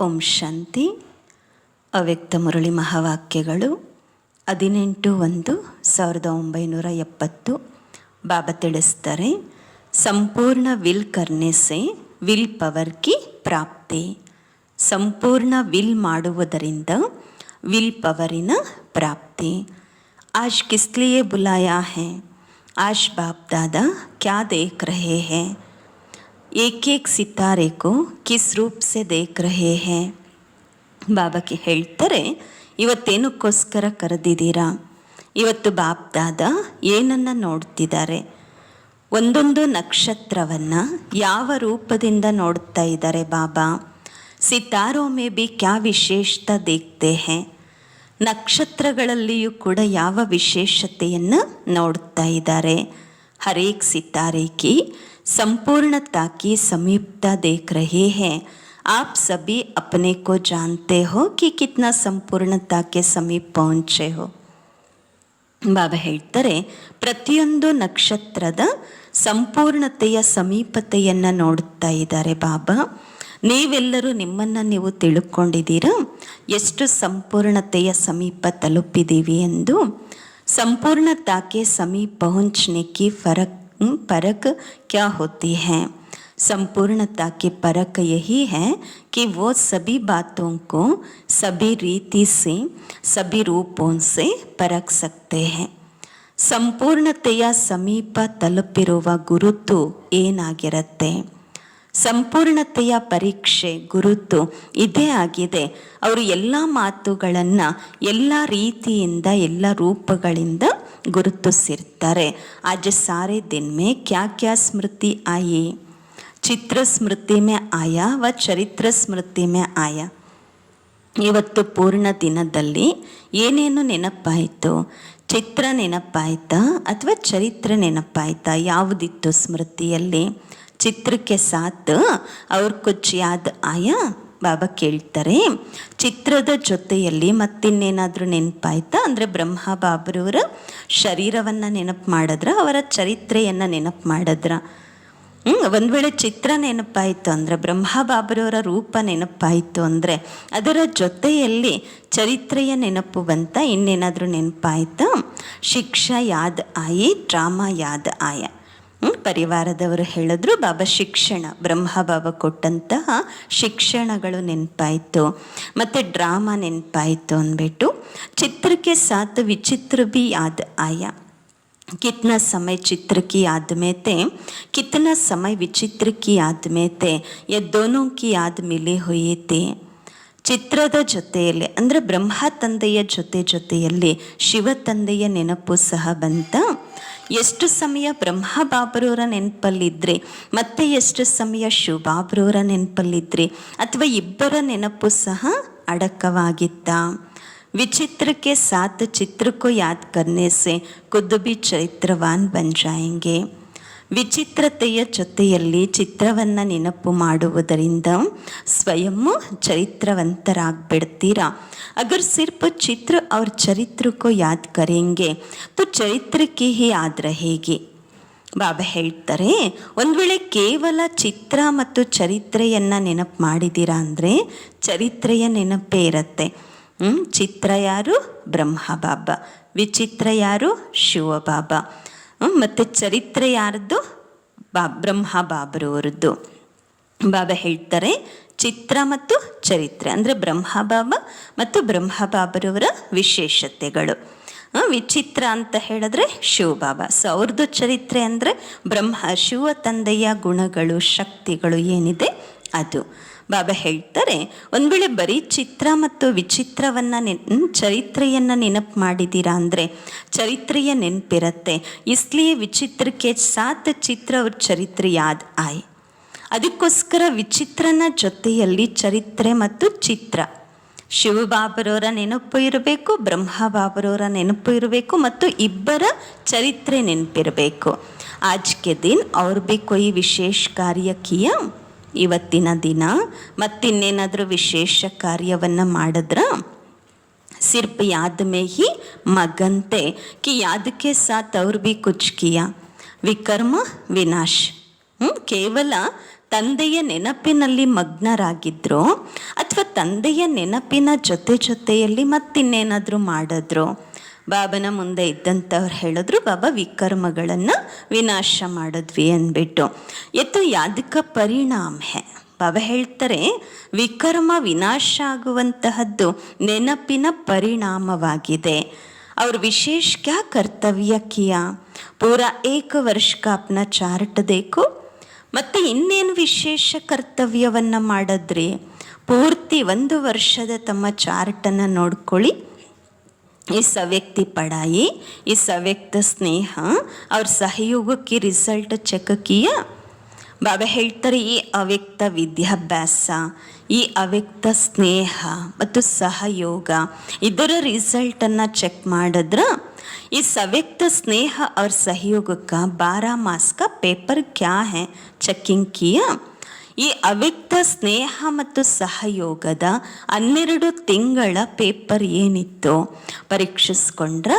ಓಂ ಶಾಂತಿ. ಅವ್ಯಕ್ತ ಮುರಳಿ ಮಹಾವಾಕ್ಯಗಳು 18/1/1970. ಬಾಬಾ ತಿಳಿಸ್ತಾರೆ, ಸಂಪೂರ್ಣ ವಿಲ್ ಕರ್ನೆ ಸೆ ವಿಲ್ ಪವರ್ ಕಿ ಪ್ರಾಪ್ತಿ. ಸಂಪೂರ್ಣ ವಿಲ್ ಮಾಡುವುದರಿಂದ ವಿಲ್ ಪವರಿನ ಪ್ರಾಪ್ತಿ. ಆಜ್ ಕಿಸ್ ಲಿಯೇ ಬುಲಾಯಾ ಹೈ? ಆಜ್ ಬಾಪ್ ದಾದಾ ಕ್ಯಾ ದೇಖ್ ರಹೇ ಹೈ? एक एक सितारे को किस रूप से देख रहे हैं? ಬಾಬಾಗೆ ಹೇಳ್ತಾರೆ, ಇವತ್ತೇನಕ್ಕೋಸ್ಕರ ಕರೆದಿದ್ದೀರಾ? ಇವತ್ತು ಬಾಪ್ ದಾದಾ ಏನನ್ನು ನೋಡ್ತಿದ್ದಾರೆ? ಒಂದೊಂದು ನಕ್ಷತ್ರವನ್ನು ಯಾವ ರೂಪದಿಂದ ನೋಡ್ತಾ ಇದ್ದಾರೆ ಬಾಬಾ? ಸಿತಾರೋ ಮೇ ಬಿ ಕ್ಯಾ ವಿಶೇಷತೆ ದೇಖ್ತೆ ಹೈ? ನಕ್ಷತ್ರಗಳಲ್ಲಿಯೂ ಕೂಡ ಯಾವ ವಿಶೇಷತೆಯನ್ನು ನೋಡ್ತಾ ಇದ್ದಾರೆ? ಹರೇಕ್ ಸಿತಾರೆ ಕಿ संपूर्णता की समीपता देख रहे हैं. आप सभी अपने को जानते हो कि कितना संपूर्णता के समीप पहुँचे हो. ಬಾಬಾ ಹೇಳ್ತಾರೆ, ಪ್ರತಿಯೊಂದು ನಕ್ಷತ್ರದ ಸಂಪೂರ್ಣತೆಯ ಸಮೀಪತೆಯನ್ನು ನೋಡ್ತಾ ಇದ್ದಾರೆ ಬಾಬಾ. ನೀವೆಲ್ಲರೂ ನಿಮ್ಮನ್ನು ನೀವು ತಿಳ್ಕೊಂಡಿದ್ದೀರಾ ಎಷ್ಟು ಸಂಪೂರ್ಣತೆಯ ಸಮೀಪ ತಲುಪಿದ್ದೀವಿ ಎಂದು. ಸಂಪೂರ್ಣತಾಕ್ಕೆ ಸಮೀಪ ಪहुँचने की परख क्या होती है? संपूर्णता की परख यही है कि वो सभी बातों को सभी रीति से सभी रूपों से परख सकते हैं. ಸಂಪೂರ್ಣತೆಯ ಸಮೀಪ ತಲುಪಿರುವ ಗುರುತು ಏನಾಗಿರುತ್ತೆ? ಸಂಪೂರ್ಣತೆಯ ಪರೀಕ್ಷೆ ಗುರುತು ಇದೇ ಆಗಿದೆ. ಅವರು ಎಲ್ಲ ಮಾತುಗಳನ್ನು ಎಲ್ಲ ರೀತಿಯಿಂದ ಎಲ್ಲ ರೂಪಗಳಿಂದ ಗುರುತಿಸಿರ್ತಾರೆ. आज सारे दिन में क्या क्या स्मृति आई? ಚಿತ್ರ ಸ್ಮೃತಿ ಮೇ ಆಯಾ ವ ಚರಿತ್ರ ಸ್ಮೃತಿ ಮೇ ಆಯಾ. ಇವತ್ತು ಪೂರ್ಣ ದಿನದಲ್ಲಿ ಏನೇನು ನೆನಪಾಯಿತು? ಚಿತ್ರ ನೆನಪಾಯ್ತಾ ಅಥವಾ ಚರಿತ್ರ ನೆನಪಾಯ್ತಾ? ಯಾವುದಿತ್ತು ಸ್ಮೃತಿಯಲ್ಲಿ? ಚಿತ್ರಕ್ಕೆ ಸಾಥ್ ಅವ್ರ ಕುಚ್ ಯಾದ್ ಆಯಾ? ಬಾಬಾ ಕೇಳ್ತಾರೆ, ಚಿತ್ರದ ಜೊತೆಯಲ್ಲಿ ಮತ್ತಿನ್ನೇನಾದರೂ ನೆನಪಾಯ್ತಾ? ಅಂದರೆ ಬ್ರಹ್ಮ ಬಾಬರವರ ಶರೀರವನ್ನು ನೆನಪು ಮಾಡಿದ್ರ, ಅವರ ಚರಿತ್ರೆಯನ್ನು ನೆನಪು ಮಾಡಿದ್ರ? ಒಂದು ವೇಳೆ ಚಿತ್ರ ನೆನಪಾಯಿತು ಅಂದರೆ, ಬ್ರಹ್ಮ ಬಾಬರವರ ರೂಪ ನೆನಪಾಯಿತು ಅಂದರೆ, ಅದರ ಜೊತೆಯಲ್ಲಿ ಚರಿತ್ರೆಯ ನೆನಪು ಬಂತ? ಇನ್ನೇನಾದರೂ ನೆನಪಾಯ್ತಾ? ಶಿಕ್ಷಾ ಯಾದ್ ಆಯಿ, ಡ್ರಾಮಾ ಯಾದ್ ಆಯ. ಪರಿವಾರದವರು ಹೇಳಿದ್ರು, ಬಾಬಾ ಶಿಕ್ಷಣ, ಬ್ರಹ್ಮ ಬಾಬಾ ಕೊಟ್ಟಂತಹ ಶಿಕ್ಷಣಗಳು ನೆನಪಾಯಿತು, ಮತ್ತು ಡ್ರಾಮಾ ನೆನಪಾಯಿತು ಅಂದ್ಬಿಟ್ಟು. ಚಿತ್ರಕ್ಕೆ ಸಾಥ್ ವಿಚಿತ್ರ ಬಿ ಯಾದ್ ಆಯ. कितना समय चित्र की याद में थे, कितना समय विचित्र की याद में थे, ये दोनों की याद मिली हुई थी. ಚಿತ್ರದ ಜೊತೆಯಲ್ಲಿ ಅಂದರೆ ಬ್ರಹ್ಮ ತಂದೆಯ ಜೊತೆಯಲ್ಲಿ ಶಿವ ತಂದೆಯ ನೆನಪು ಸಹ ಬಂತ. ಎಷ್ಟು ಸಮಯ ಬ್ರಹ್ಮ ಬಾಬರವರ ನೆನಪಲ್ಲಿದ್ರಿ, ಮತ್ತೆ ಎಷ್ಟು ಸಮಯ ಶಿವ ಬಾಬರವರ ನೆನಪಲ್ಲಿದ್ರಿ, ಅಥವಾ ಇಬ್ಬರ ನೆನಪು ಸಹ ಅಡಕವಾಗಿತ್ತ? विचित्र के साथ चित्र को याद करने से खुद भी चरित्रवान बन जाएंगे. ವಿಚಿತ್ರತೆಯ ಜೊತೆಯಲ್ಲಿ ಚಿತ್ರವನ್ನು ನೆನಪು ಮಾಡುವುದರಿಂದ ಸ್ವಯಂ ಚರಿತ್ರವಂತರಾಗ್ಬಿಡ್ತೀರಾ. ಅಗರ್ ಸಿರ್ಫ್ ಚಿತ್ರ और चरित्र को याद करेंगे तो चरित्र की ही याद रहेगी. ಬಾಬಾ ಹೇಳ್ತಾರೆ, ಒಂದು ವೇಳೆ ಕೇವಲ ಚಿತ್ರ ಮತ್ತು ಚರಿತ್ರೆಯನ್ನು ನೆನಪು ಮಾಡಿದ್ದೀರಾ ಅಂದರೆ ಚರಿತ್ರೆಯ ನೆನಪೇ ಇರುತ್ತೆ. ಚಿತ್ರ ಯಾರು? ಬ್ರಹ್ಮ ಬಾಬಾ. ವಿಚಿತ್ರ ಯಾರು? ಶಿವ ಬಾಬಾ. ಮತ್ತು ಚರಿತ್ರೆ ಯಾರದ್ದು? ಬ್ರಹ್ಮ ಬಾಬರವರದ್ದು. ಬಾಬಾ ಹೇಳ್ತಾರೆ, ಚಿತ್ರ ಮತ್ತು ಚರಿತ್ರೆ ಅಂದರೆ ಬ್ರಹ್ಮ ಬಾಬಾ ಮತ್ತು ಬ್ರಹ್ಮ ಬಾಬರವರ ವಿಶೇಷತೆಗಳು. ವಿಚಿತ್ರ ಅಂತ ಹೇಳಿದ್ರೆ ಶಿವ ಬಾಬಾ. ಸೊ ಅವ್ರದ್ದು ಚರಿತ್ರೆ ಅಂದರೆ ಶಿವ ತಂದೆಯ ಗುಣಗಳು, ಶಕ್ತಿಗಳು ಏನಿದೆ ಅದು. ಬಾಬಾ ಹೇಳ್ತಾರೆ, ಒಂದು ವೇಳೆ ಬರೀ ಚಿತ್ರ ಮತ್ತು ವಿಚಿತ್ರವನ್ನು ಚರಿತ್ರೆಯನ್ನು ನೆನಪು ಮಾಡಿದ್ದೀರಾ ಅಂದರೆ ಚರಿತ್ರೆಯ ನೆನಪಿರುತ್ತೆ. ಇಸ್ಲಿಯೇ ವಿಚಿತ್ರಕ್ಕೆ ಸಾಥ್ ಚಿತ್ರ ಅವ್ರ ಚರಿತ್ರೆ ಯಾದ್ ಆಯ್. ಅದಕ್ಕೋಸ್ಕರ ವಿಚಿತ್ರನ ಜೊತೆಯಲ್ಲಿ ಚರಿತ್ರೆ ಮತ್ತು ಚಿತ್ರ, ಶಿವ ಬಾಬರವರ ನೆನಪು ಇರಬೇಕು, ಬ್ರಹ್ಮ ಬಾಬರವರ ನೆನಪು ಇರಬೇಕು, ಮತ್ತು ಇಬ್ಬರ ಚರಿತ್ರೆ ನೆನಪಿರಬೇಕು. ಆಜ್ ಕೆ ದಿನ್ ಅವ್ರ ಬಿ ಕೊಯ್ ವಿಶೇಷ ಕಾರ್ಯ ಕಿಯಾ? ಇವತ್ತಿನ ದಿನ ಮತ್ತಿನ್ನೇನಾದರೂ ವಿಶೇಷ ಕಾರ್ಯವನ್ನು ಮಾಡಿದ್ರ? सिर्फ याद में ही मगन थे कि याद के साथ और भी कुछ किया. विकर्म विनाश. ಕೇವಲ ತಂದೆಯ ನೆನಪಿನಲ್ಲಿ ಮಗ್ನರಾಗಿದ್ರೋ ಅಥವಾ ತಂದೆಯ ನೆನಪಿನ ಜೊತೆಯಲ್ಲಿ ಮತ್ತಿನ್ನೇನಾದರೂ ಮಾಡಿದ್ರು? ಬಾಬನ ಮುಂದೆ ಇದ್ದಂಥವ್ರು ಹೇಳಿದ್ರು, ಬಾಬಾ ವಿಕರ್ಮಗಳನ್ನು ವಿನಾಶ ಮಾಡಿದ್ವಿ ಅಂದ್ಬಿಟ್ಟು. ಎತ್ತು ಯಾದಕ ಪರಿಣಾಮ ಹೇ. ಬಾಬಾ ಹೇಳ್ತಾರೆ, ವಿಕರ್ಮ ವಿನಾಶ ಆಗುವಂತಹದ್ದು ನೆನಪಿನ ಪರಿಣಾಮವಾಗಿದೆ. और विशेष क्या कर्तव्य किया? पूरा 1 वर्ष का अपना चार्ट देखो. ಮತ್ತೆ ಇನ್ನೇನು ವಿಶೇಷ ಕರ್ತವ್ಯವನ್ನು ಮಾಡಿದ್ರಿ? ಪೂರ್ತಿ 1 ವರ್ಷದ ತಮ್ಮ ಚಾರ್ಟನ್ನು ನೋಡ್ಕೊಳ್ಳಿ. इस अव्यक्ति पढ़ाई, इस अव्यक्त स्नेह और सहयोग की रिजल्ट ಚೆಕ್ किया. ಬಾಬಾ ಹೇಳ್ತಾರೆ, ಈ ಅವ್ಯಕ್ತ ವಿದ್ಯಾಭ್ಯಾಸ, ಈ ಅವ್ಯಕ್ತ ಸ್ನೇಹ ಮತ್ತು ಸಹಯೋಗ, ಇದರ ರಿಸಲ್ಟನ್ನು ಚೆಕ್ ಮಾಡಿದ್ರೆ इस अव्यक्त स्नेह और सहयोग का 12 मास का पेपर क्या है, ಚೆಕ್ಕಿಂಗ್ किया. ಈ ಅವ್ಯಕ್ತ ಸ್ನೇಹ ಮತ್ತು ಸಹಯೋಗದ 12 ತಿಂಗಳ ಪೇಪರ್ ಏನಿತ್ತು ಪರೀಕ್ಷಿಸ್ಕೊಂಡ್ರ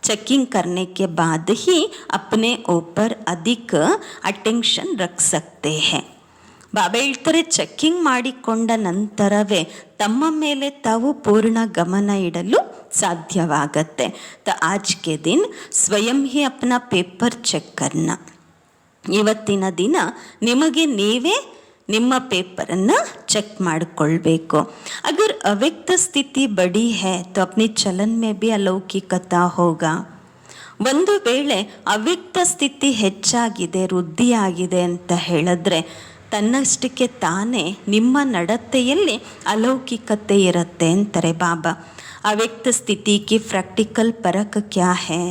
ಚೆಕಿಂಗ್ करने के बाद ही अपने ऊपर अधिक अटेंशन रख सकते हैं. ಬಾಬಾ ಹೇಳ್ತಾರೆ, ಚೆಕ್ಕಿಂಗ್ ಮಾಡಿಕೊಂಡ ನಂತರವೇ ತಮ್ಮ ಮೇಲೆ ತಾವು ಪೂರ್ಣ ಗಮನ ಇಡಲು ಸಾಧ್ಯವಾಗತ್ತೆ. ತ ಆಜ್ ಕೆ ದಿನ್ ಸ್ವಯಂ ಹಿ ಅಪ್ನಾ ಪೇಪರ್ ಚೆಕ್ ಕರ್ನ. ಇವತ್ತಿನ ದಿನ ನಿಮಗೆ ನೀವೇ ನಿಮ್ಮ ಪೇಪರನ್ನು ಚೆಕ್ ಮಾಡಿಕೊಳ್ಬೇಕು. ಅಗರ್ ಅವ್ಯಕ್ತ ಸ್ಥಿತಿ ಬಡಿ ಹೈ ತೋ ಅಪ್ನಿ ಚಲನ್ ಮೇ ಬಿ ಅಲೌಕಿಕತಾ ಹೋಗಾ. ಒಂದು ವೇಳೆ ಅವ್ಯಕ್ತ ಸ್ಥಿತಿ ಹೆಚ್ಚಾಗಿದೆ, ವೃದ್ಧಿಯಾಗಿದೆ ಅಂತ ಹೇಳಿದ್ರೆ ತನ್ನಷ್ಟಕ್ಕೆ ತಾನೇ ನಿಮ್ಮ ನಡತೆಯಲ್ಲಿ ಅಲೌಕಿಕತೆ ಇರುತ್ತೆ ಅಂತಾರೆ ಬಾಬಾ. ಅವ್ಯಕ್ತ ಸ್ಥಿತಿಗೆ ಪ್ರಾಕ್ಟಿಕಲ್ ಪರಕ ಕ್ಯಾ ಹೈ?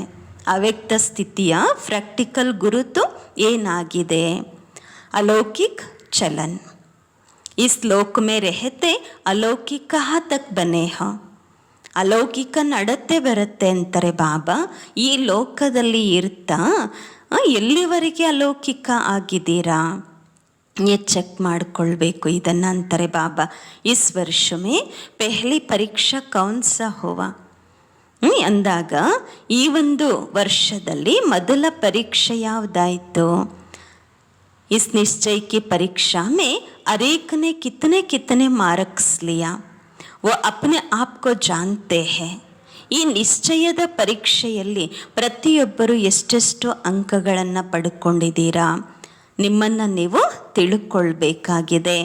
ಅವ್ಯಕ್ತ ಸ್ಥಿತಿಯ ಪ್ರಾಕ್ಟಿಕಲ್ ಗುರುತು ಏನಾಗಿದೆ? अलौकिक चलन. इस लोक में रहते अलौकिक कहाँ तक बने हैं? ಅಲೌಕಿಕ ನಡತೆ ಬರುತ್ತೆ ಅಂತಾರೆ ಬಾಬಾ. ಈ ಲೋಕದಲ್ಲಿ ಇರ್ತಾ ಎಲ್ಲಿವರೆಗೆ ಅಲೌಕಿಕ ಆಗಿದ್ದೀರಾ? ಚೆಕ್ ಮಾಡಿಕೊಳ್ಬೇಕು ಇದನ್ನು ಅಂತಾರೆ ಬಾಬಾ. ಇಸ್ ವರ್ಷ ಮೇ ಪೆಹ್ಲಿ ಪರೀಕ್ಷಾ ಕೌನ್ ಸಾ ಹುವಾ ಅಂದಾಗ ಈ ಒಂದು ವರ್ಷದಲ್ಲಿ ಮೊದಲ ಪರೀಕ್ಷೆ ಯಾವುದಾಯಿತು? इस निश्चय की परीक्षा में हर एक ने कितने कितने मार्क्स लिया, वो अपने आप को जानते हैं. ಈ ನಿಶ್ಚಯದ ಪರೀಕ್ಷೆಯಲ್ಲಿ ಪ್ರತಿಯೊಬ್ಬರು ಎಷ್ಟೆಷ್ಟು ಅಂಕಗಳನ್ನು ಪಡ್ಕೊಂಡಿದ್ದೀರಾ ನಿಮ್ಮನ್ನು ನೀವು ತಿಳ್ಕೊಳ್ಬೇಕಾಗಿದೆ.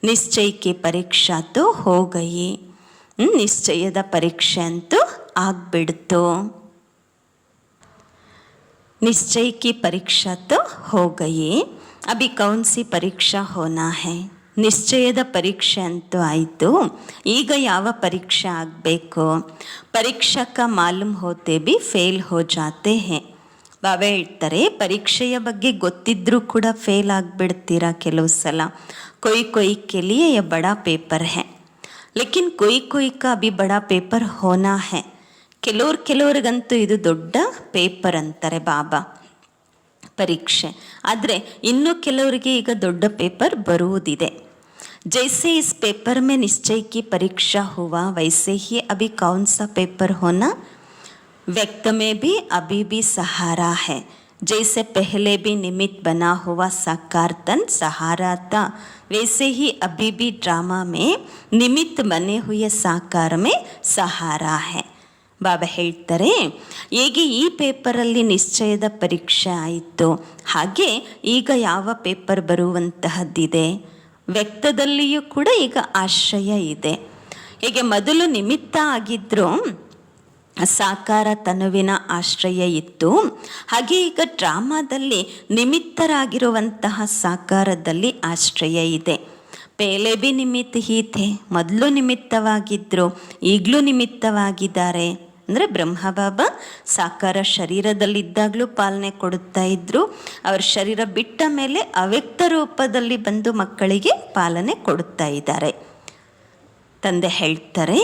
ನಿಶ್ಚಯಕ್ಕೆ ಪರೀಕ್ಷಾ ತೋ ಹೋ ಗಯಿ. ನಿಶ್ಚಯದ ಪರೀಕ್ಷೆ ಅಂತೂ ಆಗ್ಬಿಡ್ತು. निश्चय की परीक्षा तो हो गई, अभी कौन सी परीक्षा होना है? ನಿಶ್ಚಯದ ಪರೀಕ್ಷೆ ಅಂತೂ ಆಯಿತು, ಈಗ ಯಾವ ಪರೀಕ್ಷೆ ಆಗಬೇಕು? ಪರೀಕ್ಷಾ ಕಾ ಮಾಲೂಮ್ ಹೋತೆ ಬಿ ಫೇಲ್ ಹೋ ಜಾತೆ ಹೇ. ಬಾಬಾ ಹೇಳ್ತಾರೆ, ಪರೀಕ್ಷೆಯ ಬಗ್ಗೆ ಗೊತ್ತಿದ್ರೂ ಕೂಡ ಫೇಲ್ ಆಗಿಬಿಡ್ತೀರಾ ಕೆಲವು ಸಲ. कोई कोई के लिए ये बड़ा पेपर है, लेकिन कोई कोई का अभी बड़ा पेपर होना है. ಕೆಲವ್ರಿಗಂತೂ ಇದು ದೊಡ್ಡ ಪೇಪರ್ ಅಂತಾರೆ ಬಾಬಾ, ಪರೀಕ್ಷೆ. ಆದರೆ ಇನ್ನೂ ಕೆಲವರಿಗೆ ಈಗ ದೊಡ್ಡ ಪೇಪರ್ ಬರುವುದಿದೆ. जैसे इस पेपर में निश्चय की परीक्षा हुआ, वैसे ही अभी कौन सा पेपर होना? व्यक्त में भी अभी भी सहारा है. जैसे पहले भी निमित्त बना हुआ साकार तन सहारा था, वैसे ही अभी भी ड्रामा में निमित्त बने हुए साकार में सहारा है. ಬಾಬಾ ಹೇಳ್ತಾರೆ, ಹೇಗೆ ಈ ಪೇಪರಲ್ಲಿ ನಿಶ್ಚಯದ ಪರೀಕ್ಷೆ ಆಯಿತು, ಹಾಗೆ ಈಗ ಯಾವ ಪೇಪರ್ ಬರುವಂತಹದ್ದಿದೆ? ವ್ಯಕ್ತದಲ್ಲಿಯೂ ಕೂಡ ಈಗ ಆಶ್ರಯ ಇದೆ. ಹೇಗೆ ಮೊದಲು ನಿಮಿತ್ತ ಆಗಿದ್ದರೂ ಸಾಕಾರ ತನುವಿನ ಆಶ್ರಯ ಇತ್ತು, ಹಾಗೆ ಈಗ ಡ್ರಾಮಾದಲ್ಲಿ ನಿಮಿತ್ತರಾಗಿರುವಂತಹ ಸಾಕಾರದಲ್ಲಿ ಆಶ್ರಯ ಇದೆ. ಪೇಲೆ ಬಿ ನಿಮಿತ್ತ ಹೀತೆ, ಮೊದಲು ನಿಮಿತ್ತವಾಗಿದ್ದರು, ಈಗಲೂ ನಿಮಿತ್ತವಾಗಿದ್ದಾರೆ. ಅಂದರೆ ಬ್ರಹ್ಮಬಾಬಾ ಸಾಕಾರ ಶರೀರದಲ್ಲಿದ್ದಾಗಲೂ ಪಾಲನೆ ಕೊಡುತ್ತಾ ಇದ್ದರು, ಅವರ ಶರೀರ ಬಿಟ್ಟ ಮೇಲೆ ಅವ್ಯಕ್ತ ರೂಪದಲ್ಲಿ ಬಂದು ಮಕ್ಕಳಿಗೆ ಪಾಲನೆ ಕೊಡುತ್ತಾ ಇದ್ದಾರೆ. ತಂದೆ ಹೇಳ್ತಾರೆ,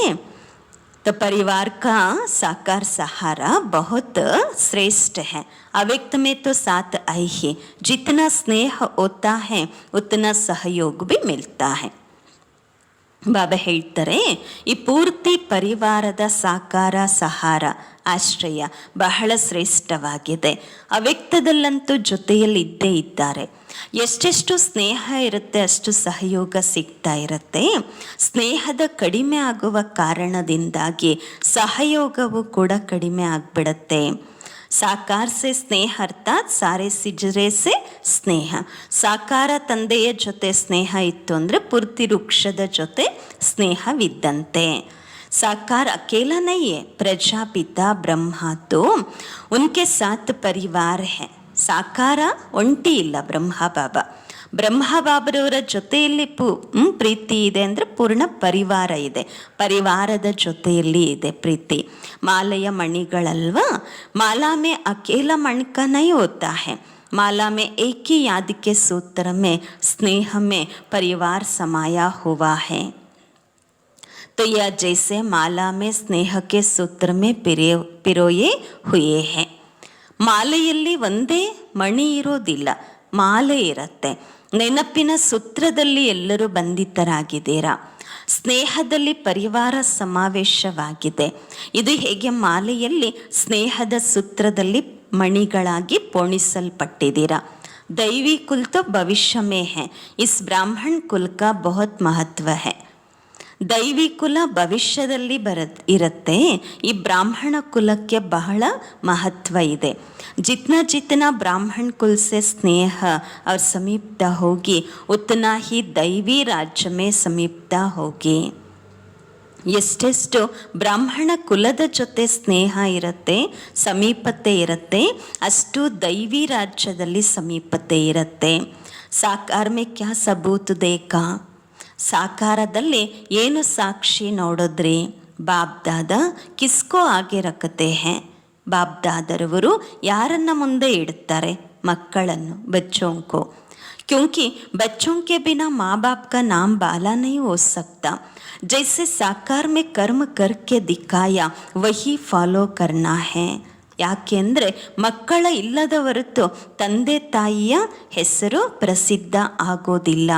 तो परिवार का साकार सहारा बहुत श्रेष्ठ है. अव्यक्त में तो साथ आई ही, जितना स्नेह होता है उतना सहयोग भी मिलता है. ಬಾಬಾ ಹೇಳ್ತಾರೆ, ಈ ಪೂರ್ತಿ ಪರಿವಾರದ ಸಾಕಾರ ಸಹಾರ ಆಶ್ರಯ ಬಹಳ ಶ್ರೇಷ್ಠವಾಗಿದೆ. ಅವ್ಯಕ್ತದಲ್ಲಂತೂ ಜೊತೆಯಲ್ಲಿ ಇದ್ದೇ ಇದ್ದಾರೆ. ಎಷ್ಟೆಷ್ಟು ಸ್ನೇಹ ಇರುತ್ತೆ ಅಷ್ಟು ಸಹಯೋಗ ಸಿಗ್ತಾ ಇರುತ್ತೆ. ಸ್ನೇಹದ ಕಡಿಮೆ ಆಗುವ ಕಾರಣದಿಂದಾಗಿ ಸಹಯೋಗವು ಕೂಡ ಕಡಿಮೆ ಆಗಿಬಿಡತ್ತೆ. ಸಾಕಾರ ಸೆ ಸ್ನೇಹ ಅರ್ಥಾತ್ ಸಾರೆ ಸಿಜರೆ ಸೆ ಸ್ನೇಹ. ಸಾಕಾರ ತಂದೆಯ ಜೊತೆ ಸ್ನೇಹ ಇತ್ತು ಅಂದರೆ ಪೂರ್ತಿ ವೃಕ್ಷದ ಜೊತೆ ಸ್ನೇಹವಿದ್ದಂತೆ. साकार अकेला नहीं है, प्रजापिता ब्रह्मा तो उनके साथ परिवार है. ಸಾಕಾರ ಒಂಟಿ ಇಲ್ಲ ಬ್ರಹ್ಮ ಬಾಬಾ. ಬ್ರಹ್ಮ ಬಾಬರವರ ಜೊತೆಯಲ್ಲಿ ಪ್ರೀತಿ ಇದೆ ಅಂದರೆ ಪೂರ್ಣ ಪರಿವಾರ ಇದೆ. ಪರಿವಾರದ ಜೊತೆಯಲ್ಲಿ ಇದೆ ಪ್ರೀತಿ. ಮಾಲೆಯ ಮಣಿಗಳಲ್ವಾ, ಮಾಲಾ ಮೇ ಅಕೇಲ ಮಣಿಕ ನೈ ಹೋತಾ ಹೈ, माला में एक ही याद के सूत्र में स्नेह में परिवार समाया हुआ है. तो यह जैसे माला में स्नेह के सूत्र में पिरोए हुए हैं. ಮಾಲೆಯಲ್ಲಿ ಒಂದೇ ಮಣಿ ಇರೋದಿಲ್ಲ, ಮಾಲೆ ಇರುತ್ತೆ. ನೆನಪಿನ ಸೂತ್ರದಲ್ಲಿ ಎಲ್ಲರೂ ಬಂಧಿತರಾಗಿದ್ದೀರಾ. ಸ್ನೇಹದಲ್ಲಿ ಪರಿವಾರ ಸಮಾವೇಶವಾಗಿದೆ. ಇದು ಹೇಗೆ ಮಾಲೆಯಲ್ಲಿ ಸ್ನೇಹದ ಸೂತ್ರದಲ್ಲಿ ಮಣಿಗಳಾಗಿ ಪೋಣಿಸಲ್ಪಟ್ಟಿದ್ದೀರಾ. दैवी कुल तो भविष्य में है, इस ब्राह्मण कुल का बहुत महत्व है. ದೈವಿ ಕುಲ ಭವಿಷ್ಯದಲ್ಲಿ ಇರುತ್ತೆ. ಈ ಬ್ರಾಹ್ಮಣ ಕುಲಕ್ಕೆ ಬಹಳ ಮಹತ್ವ ಇದೆ. जितना ब्राह्मण कुल से स्नेह और समीपता होगी उतना ही दैवी राज्य में समीपता होगी. ಎಷ್ಟೆಷ್ಟು ಬ್ರಾಹ್ಮಣ ಕುಲದ ಜೊತೆ ಸ್ನೇಹ ಇರುತ್ತೆ, ಸಮೀಪತೆ ಇರುತ್ತೆ, ಅಷ್ಟು ದೈವಿ ರಾಜ್ಯದಲ್ಲಿ ಸಮೀಪತೆ ಇರುತ್ತೆ. ಸಾಕಾರ ಮೇ ಕ್ಯಾ ಸಬೂತ್ ದೇಖಾ, ಸಾಕಾರದಲ್ಲಿ ಏನು ಸಾಕ್ಷಿ ನೋಡಿದ್ರಿ. ಬಾಬ್ದಾದ ಕಿಸ್ಕೋ ಆಗೆ ರಖತೆ ಹೇ, ಬಾಬ್ದಾದರವರು ಯಾರನ್ನ ಮುಂದೆ ಇಡ್ತಾರೆ, ಮಕ್ಕಳನ್ನು, ಬಚ್ಚೋಂಕೋ. क्योंकि बच्चों के बिना माँ बाप का नाम बाला नहीं हो सकता. जैसे साकार में कर्म करके दिखाया वही फॉलो करना है. ಯಾಕೆ ಅಂದರೆ ಮಕ್ಕಳ ಇಲ್ಲದ ಹೊರತು ತಂದೆ ತಾಯಿಯ ಹೆಸರು ಪ್ರಸಿದ್ಧ ಆಗೋದಿಲ್ಲ.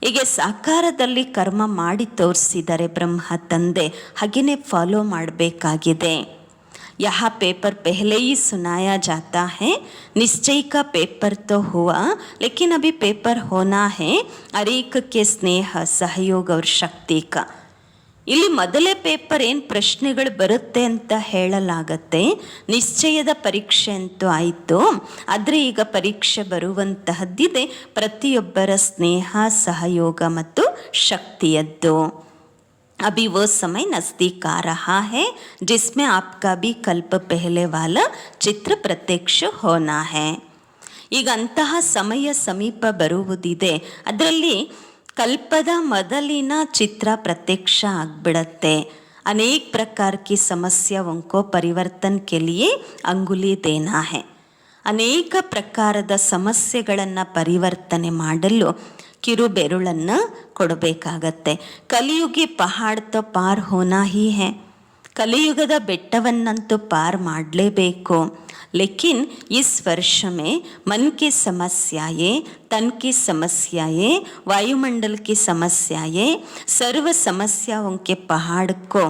ಹೀಗೆ ಸಾಕಾರದಲ್ಲಿ ಕರ್ಮ ಮಾಡಿ ತೋರಿಸಿದರೆ ಬ್ರಹ್ಮ ತಂದೆ, ಹಾಗೆಯೇ ಫಾಲೋ ಮಾಡಬೇಕಾಗಿದೆ. यहाँ पेपर पहले ही सुनाया जाता है, निश्चय का पेपर तो हुआ लेकिन अभी पेपर होना है हर एक के स्नेह सहयोग और शक्ति का. ಇಲ್ಲಿ ಮೊದಲೇ ಪೇಪರ್ ಏನು ಪ್ರಶ್ನೆಗಳು ಬರುತ್ತೆ ಅಂತ ಹೇಳಲಾಗತ್ತೆ. ನಿಶ್ಚಯದ ಪರೀಕ್ಷೆ ಅಂತೂ ಆಯಿತು, ಆದರೆ ಈಗ ಪರೀಕ್ಷೆ ಬರುವಂತಹದ್ದಿದೆ ಪ್ರತಿಯೊಬ್ಬರ ಸ್ನೇಹ ಸಹಯೋಗ ಮತ್ತು ಶಕ್ತಿಯದ್ದು. अभी वो समय नज़दीक आ रहा है जिसमें आपका भी कल्प पहले वाला चित्र प्रत्यक्ष होना है. ಈಗ ಅಂತಹ ಸಮಯ ಸಮೀಪ ಬರುವುದಿದೆ, ಅದರಲ್ಲಿ ಕಲ್ಪದ ಮೊದಲಿನ ಚಿತ್ರ ಪ್ರತ್ಯಕ್ಷ ಆಗಿಬಿಡತ್ತೆ. अनेक प्रकार की समस्याओं को परिवर्तन के लिए अंगुली देना है. ಅನೇಕ ಪ್ರಕಾರದ ಸಮಸ್ಯೆಗಳನ್ನು ಪರಿವರ್ತನೆ ಮಾಡಲು ಕಿರು ಬೆರಳನ್ನು ಕೊಡಬೇಕಾಗತ್ತೆ. ಕಲಿಯುಗಿ ಪಹಾಡ್ ತೋ ಪಾರ್ ಹೋನಾ ಹಿ ಹೇ, ಕಲಿಯುಗದ ಬೆಟ್ಟವನ್ನಂತೂ ಪಾರ್ ಮಾಡಲೇಬೇಕು. ಲೇಕಿನ್ ಇಸ್ ವರ್ಷ ಮೇ मन की समस्याएं, तन की समस्याएं, वायुमंडल की समस्याएं, सर्व समस्याओं के पहाड़ को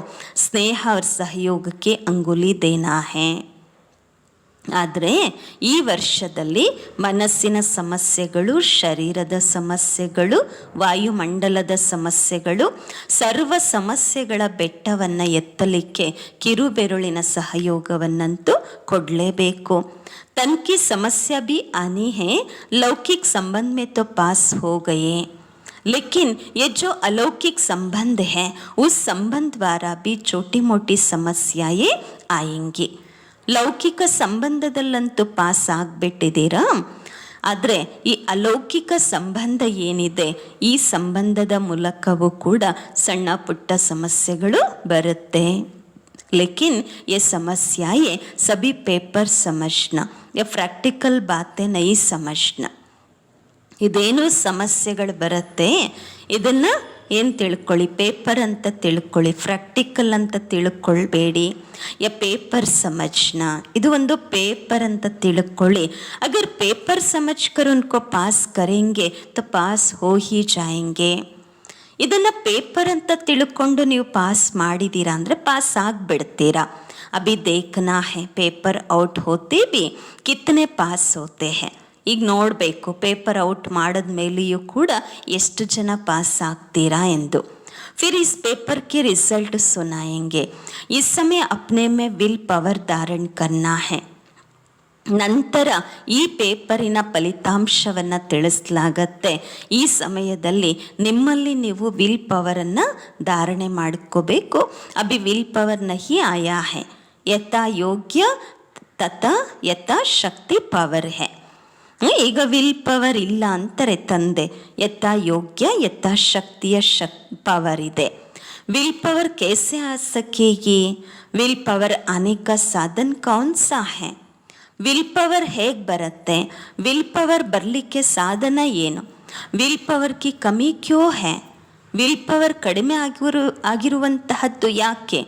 स्नेह और सहयोग की अंगुली देना है. ಆದರೆ ಈ ವರ್ಷದಲ್ಲಿ ಮನಸ್ಸಿನ ಸಮಸ್ಯೆಗಳು, ಶರೀರದ ಸಮಸ್ಯೆಗಳು, ವಾಯುಮಂಡಲದ ಸಮಸ್ಯೆಗಳು, ಸರ್ವ ಸಮಸ್ಯೆಗಳ ಬೆಟ್ಟವನ್ನು ಎತ್ತಲಿಕ್ಕೆ ಕಿರುಬೆರಳಿನ ಸಹಯೋಗವನ್ನಂತೂ ಕೊಡಲೇಬೇಕು. ತನ್ಕಿ ಸಮಸ್ಯೆ भी आनी है, लौकिक संबंध में तो पास हो गए, लेकिन ये जो अलौकिक संबंध है उस संबंध द्वारा भी छोटी मोटी समस्याएं आएंगी. ಲೌಕಿಕ ಸಂಬಂಧದಲ್ಲಂತೂ ಪಾಸ್ ಆಗಿಬಿಟ್ಟಿದ್ದೀರಾ, ಆದರೆ ಈ ಅಲೌಕಿಕ ಸಂಬಂಧ ಏನಿದೆ ಈ ಸಂಬಂಧದ ಮೂಲಕವೂ ಕೂಡ ಸಣ್ಣ ಪುಟ್ಟ ಸಮಸ್ಯೆಗಳು ಬರುತ್ತೆ. ಲೇಕಿನ್ ये समस्याएं सभी पेपर समझना, ये प्रैक्टिकल बातें नहीं समझना. ಇದೇನು ಸಮಸ್ಯೆಗಳು ಬರುತ್ತೆ ಇದನ್ನು ಏನು ತಿಳ್ಕೊಳ್ಳಿ, ಪೇಪರ್ ಅಂತ ತಿಳ್ಕೊಳ್ಳಿ, ಪ್ರಾಕ್ಟಿಕಲ್ ಅಂತ ತಿಳ್ಕೊಳ್ಬೇಡಿ. ಯ ಪೇಪರ್ ಸಮಜ್ನ, ಇದು ಒಂದು ಪೇಪರ್ ಅಂತ ತಿಳ್ಕೊಳ್ಳಿ. ಅಗರ್ ಪೇಪರ್ ಸಮಜ್ಕರ್ ಉನ್ಕೋ ಪಾಸ್ ಕರೆಂಗೆ ತೋ ಪಾಸ್ ಹೋ ಹಿ ಜಾಯೆಂಗೆ. ಇದನ್ನು ಪೇಪರ್ ಅಂತ ತಿಳ್ಕೊಂಡು ನೀವು ಪಾಸ್ ಮಾಡಿದ್ದೀರಾ ಅಂದರೆ ಪಾಸ್ ಆಗಿಬಿಡ್ತೀರಾ. ಅಭಿ ದೇಖ್ನಾ ಹೇ ಪೇಪರ್ ಔಟ್ ಹೋತೆ ಬಿ ಕಿತ್ತನೆ ಪಾಸ್ ಹೋತೆ ಹೇ. ಈಗ ನೋಡಬೇಕು ಪೇಪರ್ ಔಟ್ ಮಾಡಿದ ಮೇಲೆಯೂ ಕೂಡ ಎಷ್ಟು ಜನ ಪಾಸ್ ಆಗ್ತೀರಾ ಎಂದು. फिर इस पेपर के रिजल्ट सुनाएंगे. इस समय अपने में विल पावर धारण करना है. ನಂತರ ಈ ಪೇಪರಿನ ಫಲಿತಾಂಶವನ್ನು ತಿಳಿಸಲಾಗತ್ತೆ. ಈ ಸಮಯದಲ್ಲಿ ನಿಮ್ಮಲ್ಲಿ ನೀವು ವಿಲ್ ಪವರನ್ನು ಧಾರಣೆ ಮಾಡ್ಕೋಬೇಕು. ಅಭಿ ವಿಲ್ ಪವರ್ ನಹಿ ಆಯಾ ಹೈ, ಯಥಾ ಯೋಗ್ಯ ತಥಾ ಯಥಾ ಶಕ್ತಿ ಪವರ್ ಹೈ. ಈಗ ವಿಲ್ ಪವರ್ ಇಲ್ಲ ಅಂತಾರೆ ತಂದೆ. ಯಥಾ ಯೋಗ್ಯ ಯಥಾ ಶಕ್ತಿಯ ಪವರ್ ಇದೆ. ವಿಲ್ ಪವರ್ कैसे आ सकेगी? ವಿಲ್ ಪವರ್ आने का साधन कौन सा है? ವಿಲ್ ಪವರ್ ಹೇಗೆ ಬರುತ್ತೆ? ವಿಲ್ ಪವರ್ ಬರಲಿಕ್ಕೆ ಸಾಧನ ಏನು? ವಿಲ್ ಪವರ್ ಕಿ ಕಮಿ ಕ್ಯೋ ಹೈ? ವಿಲ್ ಪವರ್ ಕಡಿಮೆ ಆಗಿರುವಂತಹದ್ದು ಯಾಕೆ?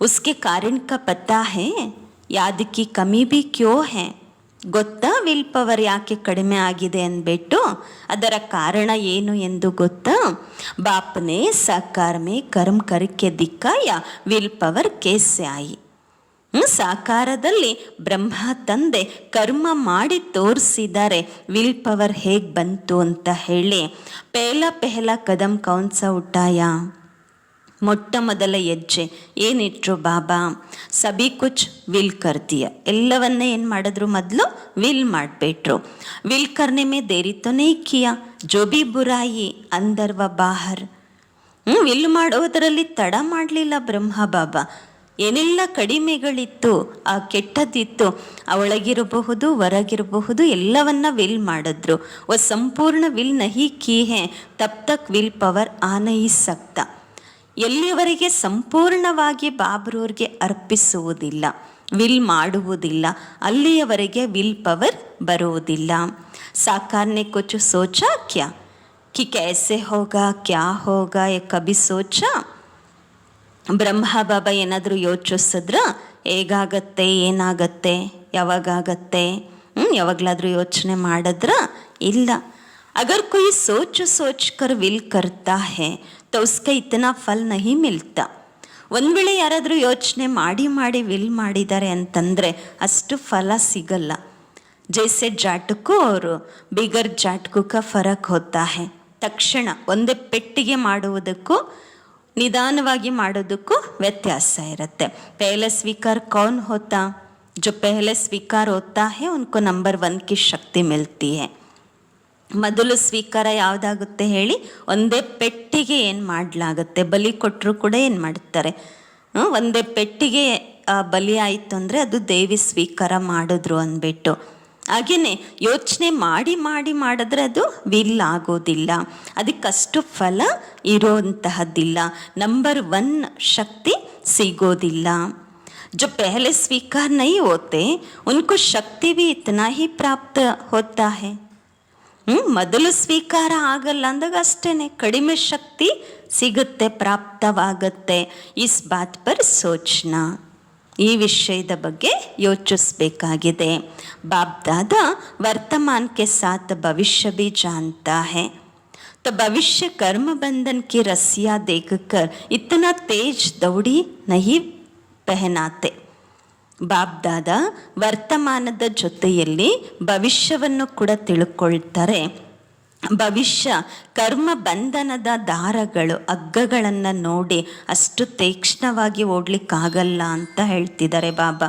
ಉಸ್ಕೆ ಕಾರಣ ಕಾ ಪತಾ ಹೈ? ಯಾದ್ ಕಿ ಕಮಿ ಭಿ ಕ್ಯೋ ಹೈ? ಗೊತ್ತಾ ವಿಲ್ ಪವರ್ ಯಾಕೆ ಕಡಿಮೆ ಆಗಿದೆ ಅಂದ್ಬಿಟ್ಟು? ಅದರ ಕಾರಣ ಏನು ಎಂದು ಗೊತ್ತಾ? ಬಾಪ್ನೆ ಸಾಕಾರ ಮೇ ಕರ್ಮ ಕರ್ಕೆ ದಿಕ್ಕಾಯ ವಿಲ್ ಪವರ್ ಕೇಸೆ ಆಯಿ. ಸಾಕಾರದಲ್ಲಿ ಬ್ರಹ್ಮ ತಂದೆ ಕರ್ಮ ಮಾಡಿ ತೋರಿಸಿದ್ದಾರೆ ವಿಲ್ ಪವರ್ ಹೇಗೆ ಬಂತು ಅಂತ ಹೇಳಿ. ಪೆಹಲ ಕದಂ ಕೌನ್ಸ ಉಟ್ಟಾಯ, ಮೊಟ್ಟ ಮೊದಲ ಹೆಜ್ಜೆ ಏನಿಟ್ರು ಬಾಬಾ? ಸಬಿ ಕುಚ್ ವಿಲ್ ಕರ್ದಿಯ, ಎಲ್ಲವನ್ನೇ ಏನು ಮಾಡಿದ್ರು? ಮೊದಲು ವಿಲ್ ಮಾಡಿಬಿಟ್ರು. ವಿಲ್ ಕರ್ನೆ ಮೇ ದೇರಿ ತೋ ನಹೀ ಕಿಯಾ, ಜೋ ಬಿ ಬುರಾಯಿ ಅಂದರ್ ವ ಬಾಹರ್. ವಿಲ್ ಮಾಡೋದರಲ್ಲಿ ತಡ ಮಾಡಲಿಲ್ಲ ಬ್ರಹ್ಮ ಬಾಬಾ. ಏನೆಲ್ಲ ಕಡಿಮೆಗಳಿತ್ತು, ಆ ಕೆಟ್ಟದ್ದಿತ್ತು, ಒಳಗಿರಬಹುದು ಹೊರಗಿರಬಹುದು ಎಲ್ಲವನ್ನ ವಿಲ್ ಮಾಡಿದ್ರು. ಸಂಪೂರ್ಣ ವಿಲ್ ನಹಿ ಕಿ ಹೇ ತಬ್ ತಕ್ ವಿಲ್ ಪವರ್ ಆ ನಹಿ ಸಕ್ತಾ. ಎಲ್ಲಿಯವರೆಗೆ ಸಂಪೂರ್ಣವಾಗಿ ಬಾಬ್ರವ್ರಿಗೆ ಅರ್ಪಿಸುವುದಿಲ್ಲ, ವಿಲ್ ಮಾಡುವುದಿಲ್ಲ, ಅಲ್ಲಿಯವರೆಗೆ ವಿಲ್ ಪವರ್ ಬರುವುದಿಲ್ಲ. ಸಾಕಾರನೆ ಕುಚ್ ಸೋಚಾ ಕ್ಯಾ ಕಿ ಕೈಸೆ ಹೋಗಾ ಕ್ಯಾ ಹೋಗಾ ಯಾ ಕಭಿ ಸೋಚಾ? ಬ್ರಹ್ಮ ಬಾಬಾ ಏನಾದರೂ ಯೋಚಿಸಿದ್ರ ಹೇಗಾಗತ್ತೆ, ಏನಾಗತ್ತೆ, ಯಾವಾಗತ್ತೆ, ಯಾವಾಗಲಾದರೂ ಯೋಚನೆ ಮಾಡಿದ್ರ? ಇಲ್ಲ. ಅಗರ್ ಕೊಯ್ ಸೋಚ್ ಕರ್ ವಿಲ್ ಕರ್ತಾ ಹೇ तो उसका इतना फल नहीं मिलता. ಒಂದು ವೇಳೆ ಯಾರಾದರೂ ಯೋಚನೆ ಮಾಡಿ ವಿಲ್ ಮಾಡಿದ್ದಾರೆ ಅಂತಂದರೆ ಅಷ್ಟು ಫಲ ಸಿಗಲ್ಲ. ಜೈಸೆ ಜಾಟಕ್ಕೂ ಅವರು ಬಿಗರ್ ಜಾಟಕ್ಕೂ ಕ ಫರಕ್ ಹೋತಾ ಹೇ. ತಕ್ಷಣ ಒಂದೇ ಪೆಟ್ಟಿಗೆ ಮಾಡುವುದಕ್ಕೂ ನಿಧಾನವಾಗಿ ಮಾಡೋದಕ್ಕೂ ವ್ಯತ್ಯಾಸ ಇರುತ್ತೆ. ಪೆಹಲೆ ಸ್ವೀಕಾರ ಕೌನ್ ಹೋತಾ? ಜೋ ಪೆಹಲೆ ಸ್ವೀಕಾರ ಹೋತಾ ಹೇ ಉನ್ಕೋ ನಂಬರ್ 1 ಕಿ ಶಕ್ತಿ ಮಿಲ್ತಿ ಹೇ. ಮೊದಲು ಸ್ವೀಕಾರ ಯಾವುದಾಗುತ್ತೆ ಹೇಳಿ? ಒಂದೇ ಪೆಟ್ಟಿಗೆ ಏನು ಮಾಡಲಾಗುತ್ತೆ. ಬಲಿ ಕೊಟ್ಟರು ಕೂಡ ಏನು ಮಾಡ್ತಾರೆ? ಒಂದೇ ಪೆಟ್ಟಿಗೆ ಬಲಿ ಆಯಿತು ಅಂದರೆ ಅದು ದೇವಿ ಸ್ವೀಕಾರ ಮಾಡಿದ್ರು ಅಂದ್ಬಿಟ್ಟು. ಹಾಗೆಯೇ ಯೋಚನೆ ಮಾಡಿದ್ರೆ ಅದು ವಿಲ್ ಆಗೋದಿಲ್ಲ, ಅದಕ್ಕಷ್ಟು ಫಲ ಇರೋಂತಹದ್ದಿಲ್ಲ, ನಂಬರ್ 1 ಶಕ್ತಿ ಸಿಗೋದಿಲ್ಲ. जो पहले स्वीकार नहीं होते उनको शक्ति भी इतना ही प्राप्त होता है. ಮೊದಲು ಸ್ವೀಕಾರ ಆಗಲ್ಲ ಅಂದಾಗ ಅಷ್ಟೇ ಕಡಿಮೆ ಶಕ್ತಿ ಸಿಗುತ್ತೆ, ಪ್ರಾಪ್ತವಾಗುತ್ತೆ. ಇಸ್ ಬಾತ್ ಪರ್ ಸೋಚ್ನಾ, ಈ ವಿಷಯದ ಬಗ್ಗೆ ಯೋಚಿಸಬೇಕಾಗಿದೆ. ಬಾಪ್ ದಾದಾ ವರ್ತಮಾನ್ ಕೆ ಸಾಥ್ ಭವಿಷ್ಯ भी जानता है, तो भविष्य कर्म बंधन की रस्सियाँ देखकर इतना तेज दौड़ी नहीं पहनाते. ಬಾಪ್ ದಾದಾ ವರ್ತಮಾನದ ಜೊತೆಯಲ್ಲಿ ಭವಿಷ್ಯವನ್ನು ಕೂಡ ತಿಳ್ಕೊಳ್ತಾರೆ. ಭವಿಷ್ಯ ಕರ್ಮ ಬಂಧನದ ದಾರಗಳು, ಹಗ್ಗಗಳನ್ನು ನೋಡಿ ಅಷ್ಟು ತೀಕ್ಷ್ಣವಾಗಿ ಓಡ್ಲಿಕ್ಕಾಗಲ್ಲ ಅಂತ ಹೇಳ್ತಿದ್ದಾರೆ ಬಾಬಾ.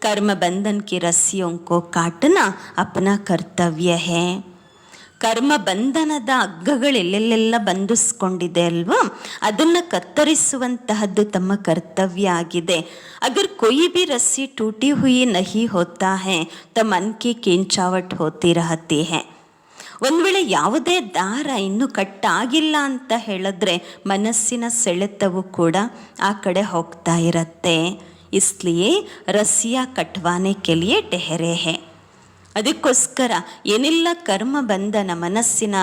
ಕರ್ಮ ಬಂಧನ್ ಕಿ ರಸ್ಸಿಯೋಂಕೋ ಕಾಟನ ಅಪನಾ ಕರ್ತವ್ಯ ಹೇ. ಕರ್ಮ ಬಂಧನದ ಹಗ್ಗಗಳು ಎಲ್ಲೆಲ್ಲೆಲ್ಲ ಬಂಧಿಸ್ಕೊಂಡಿದೆ ಅಲ್ವಾ, ಅದನ್ನು ಕತ್ತರಿಸುವಂತಹದ್ದು ತಮ್ಮ ಕರ್ತವ್ಯ ಆಗಿದೆ. ಅಗರ್ ಕೊಯ್ ಭಿ ರಸ್ಸಿ ಟೂಟಿ ಹುಯಿ ನಹಿ ಹೋತಾ ಹೇ ತ ಮನ್ ಕಿ ಕಿಂಚಾವಟ್ ಹೋತಿ ರಹತಿ ಹೇ. ಒಂದು ವೇಳೆ ಯಾವುದೇ ದಾರ ಇನ್ನೂ ಕಟ್ಟಾಗಿಲ್ಲ ಅಂತ ಹೇಳಿದ್ರೆ ಮನಸ್ಸಿನ ಸೆಳೆತವು ಕೂಡ ಆ ಕಡೆ ಹೋಗ್ತಾ ಇರತ್ತೆ. ಇಸ್ಲಿಯೇ ರಸ್ಸಿಯಾ ಕಟ್ವಾನೆ ಕೆ ಲಿಯೇ ಟೆಹರೆ ಹೇ. ಅದಕ್ಕೋಸ್ಕರ ಏನೆಲ್ಲ ಕರ್ಮ ಬಂಧನ, ಮನಸ್ಸಿನ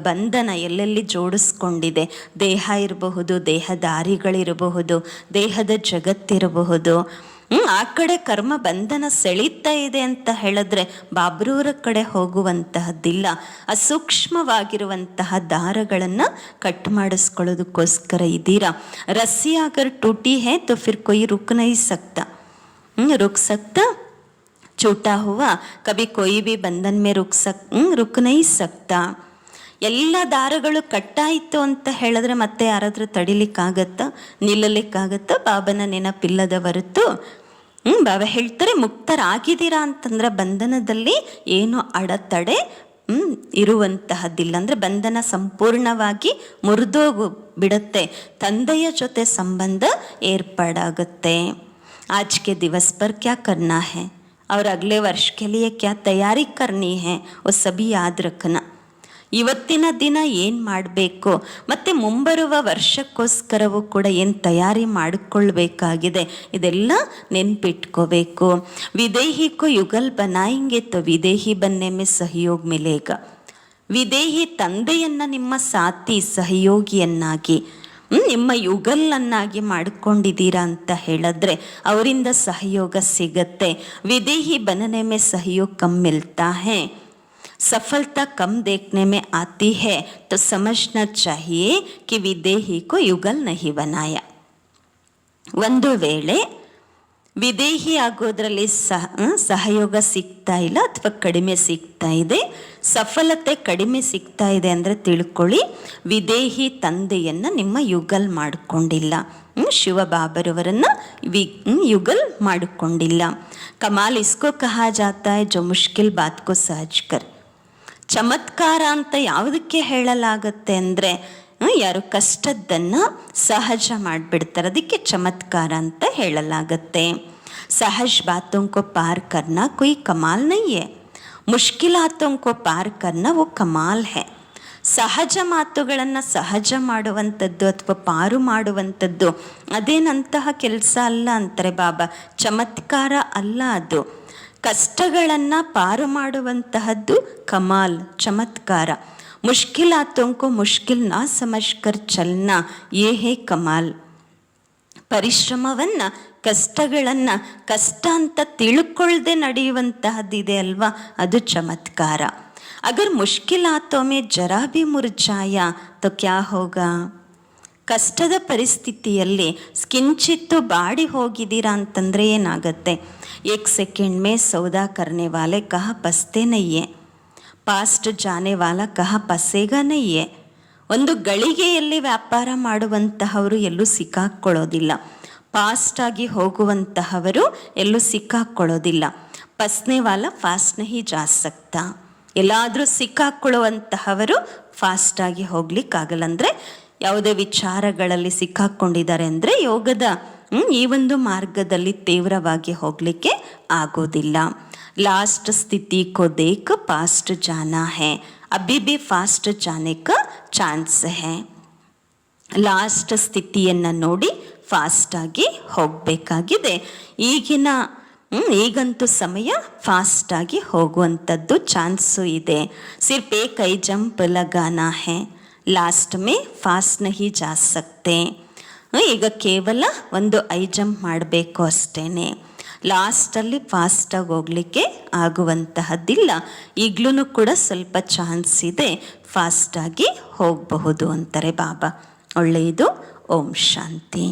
ಬಂಧನ ಎಲ್ಲೆಲ್ಲಿ ಜೋಡಿಸ್ಕೊಂಡಿದೆ, ದೇಹ ಇರಬಹುದು, ದೇಹದಾರಿಗಳಿರಬಹುದು, ದೇಹದ ಜಗತ್ತಿರಬಹುದು, ಆ ಕಡೆ ಕರ್ಮ ಬಂಧನ ಸೆಳೀತಾ ಇದೆ ಅಂತ ಹೇಳಿದ್ರೆ ಬಾಬ್ರೂರ ಕಡೆ ಹೋಗುವಂತಹದ್ದಿಲ್ಲ. ಅಸೂಕ್ಷ್ಮವಾಗಿರುವಂತಹ ದಾರಗಳನ್ನು ಕಟ್ ಮಾಡಿಸ್ಕೊಳ್ಳೋದಕ್ಕೋಸ್ಕರ ಇದ್ದೀರಾ. ರಸ್ಸಿ ಅಗರ್ ಟೂಟಿ ಹೇ ತೋ ಫಿರ್ ಕೊಯ್ ರುಕ್ ನಹೀ ಸಕ್ತಾ. रुक सकता, छूटा हुआ कभी कोई भी बंधन में रुक नहीं सकता. ಎಲ್ಲ ದಾರಗಳು ಕಟ್ಟಾಯಿತು ಅಂತ ಹೇಳಿದ್ರೆ ಮತ್ತೆ ಯಾರಾದರೂ ತಡಿಲಿಕ್ಕಾಗತ್ತಾ, ನಿಲ್ಲಲಿಕ್ಕಾಗತ್ತಾ? ಬಾಬನ ನೆನಪಿಲ್ಲದ ಹೊರತು ಬಾಬಾ ಹೇಳ್ತಾರೆ ಮುಕ್ತರಾಗಿದ್ದೀರಾ ಅಂತಂದ್ರೆ ಬಂಧನದಲ್ಲಿ ಏನು ಅಡೆತಡೆ ಇರುವಂತಹದ್ದಿಲ್ಲ. ಅಂದರೆ ಬಂಧನ ಸಂಪೂರ್ಣವಾಗಿ ಮುರಿದೋಗು ಬಿಡುತ್ತೆ, ತಂದೆಯ ಜೊತೆ ಸಂಬಂಧ ಏರ್ಪಾಡಾಗುತ್ತೆ. आज के दिवस पर क्या करना है और अगले वर्ष के लिए क्या तैयारी करनी है वो सभी याद रखना. ಇವತ್ತಿನ ದಿನ ಏನು ಮಾಡಬೇಕು ಮತ್ತು ಮುಂಬರುವ ವರ್ಷಕ್ಕೋಸ್ಕರವೂ ಕೂಡ ಏನು ತಯಾರಿ ಮಾಡಿಕೊಳ್ಬೇಕಾಗಿದೆ ಇದೆಲ್ಲ ನೆನ್ಪಿಟ್ಕೋಬೇಕು. ವಿದೇಹಿ ಕೋ ಯುಗಲ್ ಬನಾಯಿಂಗೆ ತೋ ವಿದೇಹಿ ಬನ್ನೆ ಮೇ ಸಹಯೋಗ ಮಿಲೇಗ. ವಿದೇಹಿ ತಂದೆಯನ್ನು ನಿಮ್ಮ ಸಾಥಿ ಸಹಯೋಗಿಯನ್ನಾಗಿ ನಿಮ್ಮ ಯುಗಲನ್ನಾಗಿ ಮಾಡಿಕೊಂಡಿದ್ದೀರಾ ಅಂತ ಹೇಳಿದ್ರೆ ಅವರಿಂದ ಸಹಯೋಗ ಸಿಗತ್ತೆ. ವಿದೇಹಿ ಬನನೆ ಮೇ ಸಹಯೋಗ ಕಮ್ ಮಿಲ್ತಾ ಹೈ, सफलता कम देखने में आती है तो समझना चाहिए कि विदेही को युगल नहीं बनाया. ಒಂದು ವೇಳೆ ವಿದೇಹಿ ಆಗೋದ್ರಲ್ಲಿ ಸಹಯೋಗ ಸಿಗ್ತಾ ಇಲ್ಲ ಅಥವಾ ಕಡಿಮೆ ಸಿಗ್ತಾ ಇದೆ, ಸಫಲತೆ ಕಡಿಮೆ ಸಿಗ್ತಾ ಇದೆ ಅಂದರೆ ತಿಳ್ಕೊಳ್ಳಿ ವಿದೇಹಿ ತಂದೆಯನ್ನು ನಿಮ್ಮ ಯುಗಲ್ ಮಾಡಿಕೊಂಡಿಲ್ಲ, ಶಿವ ಬಾಬರವರನ್ನು ಯುಗಲ್ ಮಾಡಿಕೊಂಡಿಲ್ಲ. ಕಮಾಲ್ ಇಸ್ಕೋ ಕಹಾ ಜಾತಾ ಹೈ ಜೋ ಮುಷ್ಕಿಲ್ ಬಾತ್ ಕೋ ಸಹಜ್ ಕರ್. ಚಮತ್ಕಾರ ಅಂತ ಯಾವುದಕ್ಕೆ ಹೇಳಲಾಗತ್ತೆ ಅಂದರೆ ಯಾರು ಕಷ್ಟದ್ದನ್ನು ಸಹಜ ಮಾಡಿಬಿಡ್ತಾರೆ, ಅದಕ್ಕೆ ಚಮತ್ಕಾರ ಅಂತ ಹೇಳಲಾಗತ್ತೆ. ಸಹಜ್ ಬಾತೋं को पार करना कोई कमाल नहीं है, मुश्किलातों को पार करना वो कमाल है. ಸಹಜ ಮಾತುಗಳನ್ನು ಸಹಜ ಮಾಡುವಂಥದ್ದು ಅಥವಾ ಪಾರು ಮಾಡುವಂಥದ್ದು ಅದೇನಂತಹ ಕೆಲಸ ಅಲ್ಲ ಅಂತಾರೆ ಬಾಬಾ, ಚಮತ್ಕಾರ ಅಲ್ಲ ಅದು. ಕಷ್ಟಗಳನ್ನು ಪಾರು ಮಾಡುವಂತಹದ್ದು ಕಮಾಲ್, ಚಮತ್ಕಾರ. ಮುಷ್ಕಿಲಾತೋं को मुश्किल ना समझकर चलना ये है ಕಮಾಲ್. ಪರಿಶ್ರಮವನ್ನು ಕಷ್ಟಗಳನ್ನು ಕಷ್ಟ ಅಂತ ತಿಳ್ಕೊಳ್ಳದೆ ನಡೆಯುವಂತಹದ್ದಿದೆ ಅಲ್ವಾ, ಅದು ಚಮತ್ಕಾರ. ಅಗರ್ ಮುಷ್ಕಿಲಾತೋ ಮೇ ಜರಾ ಭಿ ಮುರ್ಜಾಯ ತೋ ಕ್ಯಾ ಹೋಗಾ. ಕಷ್ಟದ ಪರಿಸ್ಥಿತಿಯಲ್ಲಿ ಕಿಂಚಿತ್ತು ಬಾಡಿ ಹೋಗಿದ್ದೀರಾ ಅಂತಂದರೆ ಏನಾಗುತ್ತೆ? एक सेकंड में सौदा करने वाले कहाँ पसते नहीं है, पास्ट जाने वाला कहाँ पसेगा नहीं है. ಒಂದು ಗಳಿಗೆಯಲ್ಲಿ ವ್ಯಾಪಾರ ಮಾಡುವಂತಹವರು ಎಲ್ಲೂ ಸಿಕ್ಕಾಕ್ಕೊಳ್ಳೋದಿಲ್ಲ, ಫಾಸ್ಟಾಗಿ ಹೋಗುವಂತಹವರು ಎಲ್ಲೂ ಸಿಕ್ಕಾಕ್ಕೊಳ್ಳೋದಿಲ್ಲ. ಪಸ್ನೆ ವಾಲ ಫಾಸ್ಟ್ ನಹಿ ಜಾ ಸಕ್ತಾ. ಎಲ್ಲಾದರೂ ಸಿಕ್ಕಾಕ್ಕೊಳ್ಳುವಂತಹವರು ಫಾಸ್ಟಾಗಿ ಹೋಗ್ಲಿಕ್ಕಾಗಲ್ಲ. ಅಂದರೆ ಯಾವುದೇ ವಿಚಾರಗಳಲ್ಲಿ ಸಿಕ್ಕಾಕ್ಕೊಂಡಿದ್ದಾರೆ ಅಂದರೆ ಯೋಗದ ಈ ಒಂದು ಮಾರ್ಗದಲ್ಲಿ ತೀವ್ರವಾಗಿ ಹೋಗಲಿಕ್ಕೆ ಆಗೋದಿಲ್ಲ. ಲಾಸ್ಟ್ ಸ್ಥಿತಿ ಕೋ ದೇಖ್ ಫಾಸ್ಟ್ ಜಾನಾ ಹೈ, ಅಭಿ ಭಿ ಫಾಸ್ಟ್ ಜಾನೆ ಕಾ ಚಾನ್ಸ್ ಹೈ. ಲಾಸ್ಟ್ ಸ್ಥಿತಿಯನ್ನು ನೋಡಿ ಫಾಸ್ಟಾಗಿ ಹೋಗಬೇಕಾಗಿದೆ. ಈಗಂತೂ ಸಮಯ ಫಾಸ್ಟಾಗಿ ಹೋಗುವಂಥದ್ದು ಚಾನ್ಸು ಇದೆ. ಸಿರ್ಫ್ ಏಕ್ ಐ ಜಂಪ್ ಲಗಾನಾ ಹೈ, ಲಾಸ್ಟ್ ಮೇ ಫಾಸ್ಟ್ ನಹಿ ಜಾ ಸಕ್ತೆ. ಈಗ ಕೇವಲ ಒಂದು ಐ ಜಂಪ್ ಮಾಡಬೇಕು ಅಷ್ಟೇ, ಲಾಸ್ಟಲ್ಲಿ ಫಾಸ್ಟಾಗಿ ಹೋಗಲಿಕ್ಕೆ ಆಗುವಂತಹದ್ದಿಲ್ಲ. ಈಗಲೂ ಕೂಡ ಸ್ವಲ್ಪ ಚಾನ್ಸ್ ಇದೆ, ಫಾಸ್ಟಾಗಿ ಹೋಗಬಹುದು ಅಂತಾರೆ ಬಾಬಾ. ಒಳ್ಳೆಯದು. ಓಂ ಶಾಂತಿ.